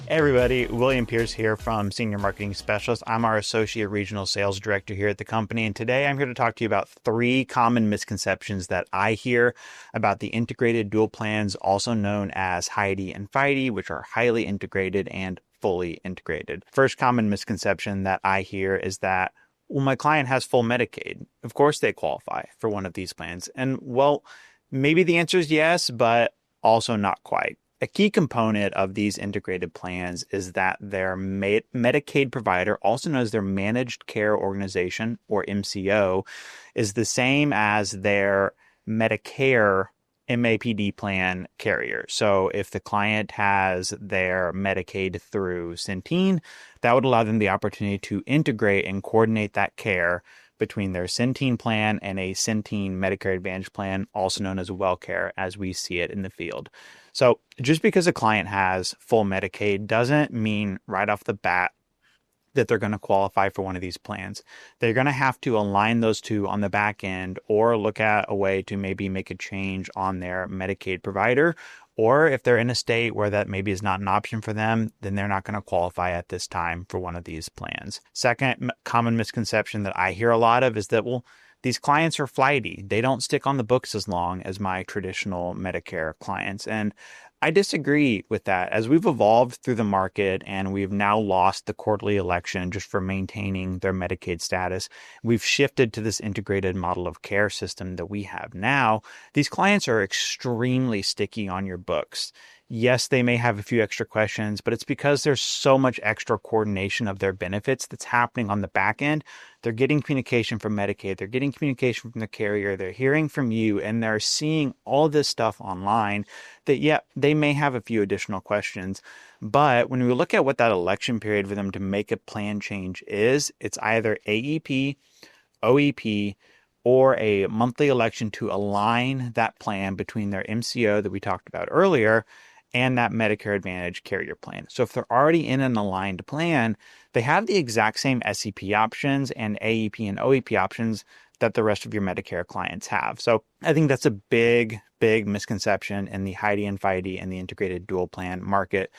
Hey everybody, William Pierce here from Senior Marketing Specialist. I'm our Associate Regional Sales Director here at the company, and today I'm here to talk to you about 3 common misconceptions that I hear about the integrated dual plans, also known as HIDE and FIDE, which are highly integrated and fully integrated. First common misconception that I hear is that, well, my client has full Medicaid. Of course they qualify for one of these plans. And well, maybe the answer is yes, but also not quite. A key component of these integrated plans is that their Medicaid provider, also known as their managed care organization or MCO, is the same as their Medicare MAPD plan carrier. So if the client has their Medicaid through Centene, that would allow them the opportunity to integrate and coordinate that care between their Centene plan and a Centene Medicare Advantage plan, also known as WellCare, as we see it in the field. So just because a client has full Medicaid doesn't mean right off the bat that they're going to qualify for one of these plans. They're going to have to align those two on the back end or look at a way to maybe make a change on their Medicaid provider. Or if they're in a state where that maybe is not an option for them, then they're not going to qualify at this time for one of these plans. Second common misconception that I hear a lot of is that, well, these clients are flighty. They don't stick on the books as long as my traditional Medicare clients. And I disagree with that. As we've evolved through the market and we've now lost the quarterly election just for maintaining their Medicaid status, we've shifted to this integrated model of care system that we have now. These clients are extremely sticky on your books. Yes, they may have a few extra questions, but it's because there's so much extra coordination of their benefits that's happening on the back end. They're getting communication from Medicaid, they're getting communication from the carrier, they're hearing from you, and they're seeing all this stuff online that, yeah, they may have a few additional questions. But when we look at what that election period for them to make a plan change is, it's either AEP, OEP, or a monthly election to align that plan between their MCO that we talked about earlier and that Medicare Advantage carrier plan. So if they're already in an aligned plan, they have the exact same SEP options and AEP and OEP options that the rest of your Medicare clients have. So I think that's a big misconception in the HIDE and FIDE and the integrated dual plan market.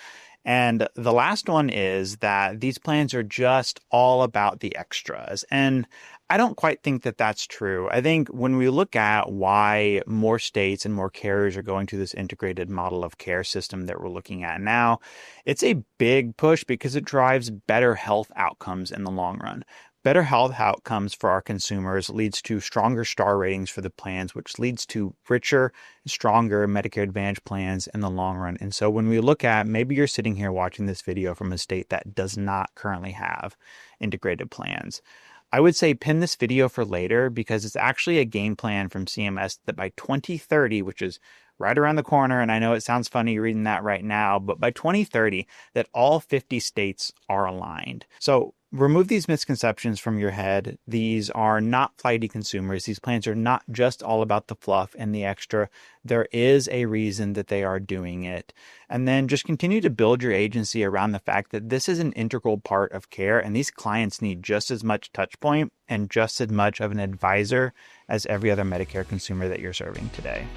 And the last one is that these plans are just all about the extras. And I don't quite think that that's true. I think when we look at why more states and more carriers are going to this integrated model of care system that we're looking at now, it's a big push because it drives better health outcomes in the long run. Better health outcomes for our consumers leads to stronger star ratings for the plans, which leads to richer, stronger Medicare Advantage plans in the long run. And so when we look at, maybe you're sitting here watching this video from a state that does not currently have integrated plans, I would say pin this video for later because it's actually a game plan from CMS that by 2030, which is right around the corner, and I know it sounds funny reading that right now, but by 2030, that all 50 states are aligned. So remove these misconceptions from your head. These are not flighty consumers. These plans are not just all about the fluff and the extra. There is a reason that they are doing it. And then just continue to build your agency around the fact that this is an integral part of care, and these clients need just as much touch point and just as much of an advisor as every other Medicare consumer that you're serving today.